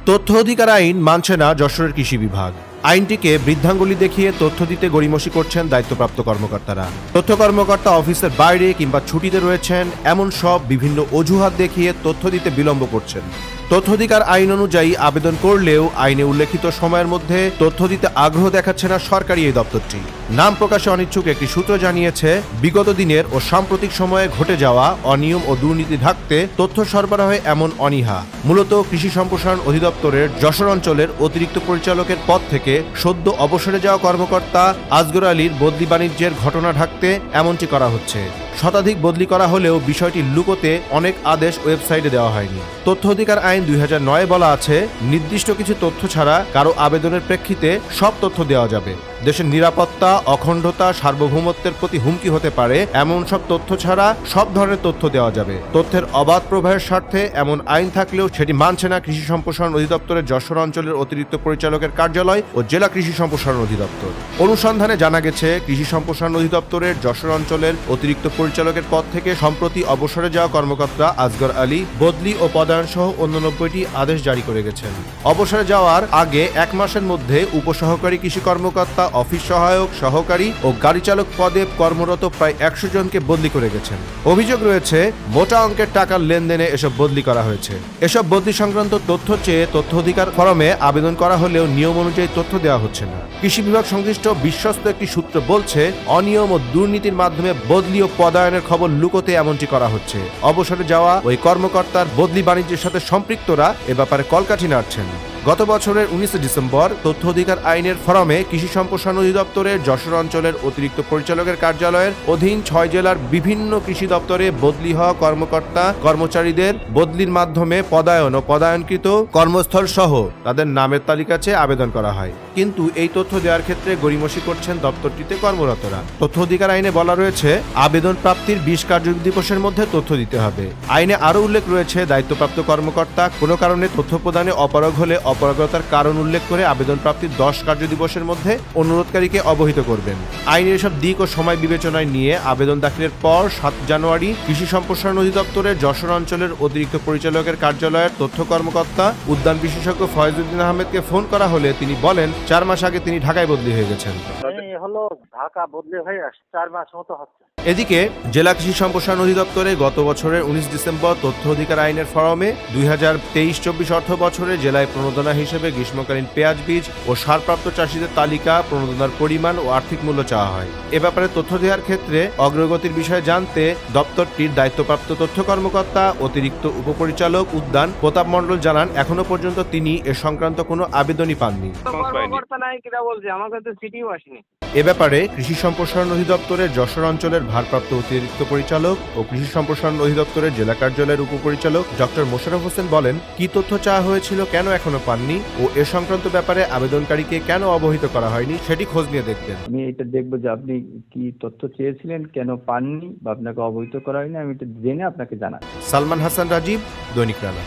তথ্য অধিকার আইন মানছে না যশোরের কৃষি বিভাগ। আইনটিকে বৃদ্ধাঙ্গুলি দেখিয়ে তথ্য দিতে গড়িমসি করছেন দায়িত্বপ্রাপ্ত কর্মকর্তারা। তথ্য কর্মকর্তা অফিসের বাইরে কিংবা ছুটিতে রয়েছেন এমন সব বিভিন্ন অজুহাত দেখিয়ে তথ্য দিতে বিলম্ব করছেন। তথ্য অধিকার আইন অনুযায়ী আবেদন করলেও আইনে উল্লেখিত সময়ের মধ্যে তথ্য দিতে আগ্রহ দেখাচ্ছে না সরকারি এই দপ্তরটি। নাম প্রকাশে অনিচ্ছুক একটি সূত্র জানিয়েছে, বিগত দিনের ও সাম্প্রতিক সময়ে ঘটে যাওয়া অনিয়ম ও দুর্নীতি ঢাকতে তথ্য সরবরাহে এমন অনীহা মূলত কৃষি সম্প্রসারণ অধিদপ্তরের যশোর অঞ্চলের অতিরিক্ত পরিচালকের পদ থেকে সদ্য অবসরে যাওয়া কর্মকর্তা আসগর আলীর বদলি বাণিজ্যের ঘটনা ঢাকতে এমনটি করা হচ্ছে। শতাধিক বদলি করা হলেও বিষয়টি লুকোতে অনেক আদেশ ওয়েবসাইটে দেওয়া হয়নি। তথ্য অধিকার আইন 2009 বলা আছে, নির্দিষ্ট কিছু তথ্য ছাড়া কারো আবেদনের প্রেক্ষিতে সব তথ্য দেওয়া যাবে। দেশের নিরাপত্তা, অখণ্ডতা, সার্বভৌমত্বের প্রতি হুমকি হতে পারে এমন সব তথ্য ছাড়া সব ধরনের তথ্য দেওয়া যাবে। তথ্যের অবাধ প্রবাহের স্বার্থে এমন আইন থাকলেও সেটি মানছে না কৃষি সম্প্রসারণ অধিদপ্তরের যশোর অঞ্চলের অতিরিক্ত পরিচালকের কার্যালয় ও জেলা কৃষি সম্প্রসারণ অধিদপ্তর। অনুসন্ধানে জানা গেছে, কৃষি সম্প্রসারণ অধিদপ্তরের যশোর অঞ্চলের অতিরিক্ত পরিচালকের পদ থেকে সম্প্রতি অবসরে যাওয়া কর্মকর্তা আসগর আলী বদলি ও পদায়ন সহ অন্য 90টি আদেশ জারি করে গেছেন। অবসরে যাওয়ার আগে 1 মাসের মধ্যে উপসহকারী কৃষি কর্মকর্তা, অফিস সহায়ক, সহকারী ও গাড়ি চালক পদে কর্মরত প্রায় 100 জনকে বদলি করে গেছেন। অভিযোগ রয়েছে, মোটা অঙ্কের টাকার লেনদেনে এসব বদলি করা হয়েছে। এসব বদলি সংক্রান্ত তথ্য চেয়ে তথ্য অধিকার ফরমে আবেদন করা হলেও নিয়ম অনুযায়ী তথ্য দেওয়া হচ্ছে না। কৃষি বিভাগ সংশ্লিষ্ট বিশ্বস্ত একটি সূত্র বলছে, অনিয়ম ও দুর্নীতির মাধ্যমে বদলি ও পদায়নের খবর লুকোতে এমনটি করা হচ্ছে। অবসরে যাওয়া ওই কর্মকর্তার বদলি বাণিজ্যের সাথে সম্পৃক্তরা এ ব্যাপারে কলকাঠি নাড়ছেন। গত বছরের 19 ডিসেম্বর তথ্য অধিকার আইনের ফরমে কৃষি সম্প্রসারণ অধিদপ্তরের যশোর অঞ্চলের অতিরিক্ত পরিচালকের কার্যালয়ের অধীন 6 জেলার বিভিন্ন কৃষি দপ্তরে বদলি হওয়া কর্মকর্তা কর্মচারীদের বদলির মাধ্যমে পদায়ন ও পদায়নকৃত কর্মস্থল সহ তাদের নামের তালিকা চেয়ে আবেদন করা হয়। কিন্তু এই তথ্য দেওয়ার ক্ষেত্রে গড়িমসি করছেন দপ্তরটিতে কর্মরতরা। তথ্য অধিকার আইনে বলা রয়েছে, আবেদন প্রাপ্তির 20 কার্যদিবসের মধ্যে তথ্য দিতে হবে। আইনে আরও উল্লেখ রয়েছে, দায়িত্বপ্রাপ্ত কর্মকর্তা কোনো কারণে তথ্য প্রদানে অপারগ হলে অপারগতার কারণ উল্লেখ করে আবেদন প্রাপ্তির 10 কার্যদিবসের মধ্যে অনুরোধকারীকে অবহিত করবেন। আইনের সব দিক ও সময় বিবেচনায় নিয়ে আবেদন দাখিলের পর 7 জানুয়ারি কৃষি সম্প্রসারণ অধিদপ্তরের যশোর অঞ্চলের অতিরিক্ত পরিচালকের কার্যালয়ের তথ্য কর্মকর্তা উদ্যান বিশেষজ্ঞ ফয়েজউদ্দিন আহমেদকে ফোন করা হলে তিনি বলেন, 4 মাস আগে তিনি ঢাকায় বদলি হয়ে গেছেন। ঢাকা বদলি হয়ে 4 মাস মতো হচ্ছে। এদিকে জেলা কৃষি সম্প্রসারণ অধিদপ্তরে গত বছরের 19 ডিসেম্বর তথ্য অধিকার আইনের ফরমে 2023-24 অর্থ বছরে জেলায় প্রণোদনা হিসেবে গ্রীষ্মকালীন পেঁয়াজ বীজ ও সারপ্রাপ্ত চাষিদের তালিকা, প্রণোদনার পরিমাণ ও আর্থিক মূল্য চাওয়া হয়। এ ব্যাপারে তথ্য দেওয়ার ক্ষেত্রে অগ্রগতির বিষয়ে জানতে দপ্তরটির দায়িত্বপ্রাপ্ত তথ্য কর্মকর্তা অতিরিক্ত উপপরিচালক উদ্যান প্রতাপ মণ্ডল জানান, এখনো পর্যন্ত তিনি এ সংক্রান্ত কোনো আবেদনই পাননি। এ ব্যাপারে কৃষি সম্প্রসারণ অধিদপ্তরের যশোর অঞ্চলের ভারপ্রাপ্ত অতিরিক্ত পরিচালক ও কৃষি সম্প্রসারণ অধিদপ্তরের জেলা কার্যালয়ের উপপরিচালক ডক্টর মোশাররফ হোসেন বলেন, কি তথ্য চাওয়া হয়েছিল, কেন এখনো পাননি ও এ সংক্রান্ত ব্যাপারে আবেদনকারীকে কেন অবহিত করা হয়নি সেটি খোঁজ নিয়ে দেখবেন। আমি এটা দেখবো যে আপনি কি তথ্য চেয়েছিলেন, কেন পাননি বা আপনাকে অবহিত করা হয়নি, আমি এটা জেনে আপনাকে জানাই। সালমান হাসান, রাজীব, দৈনিক রানা।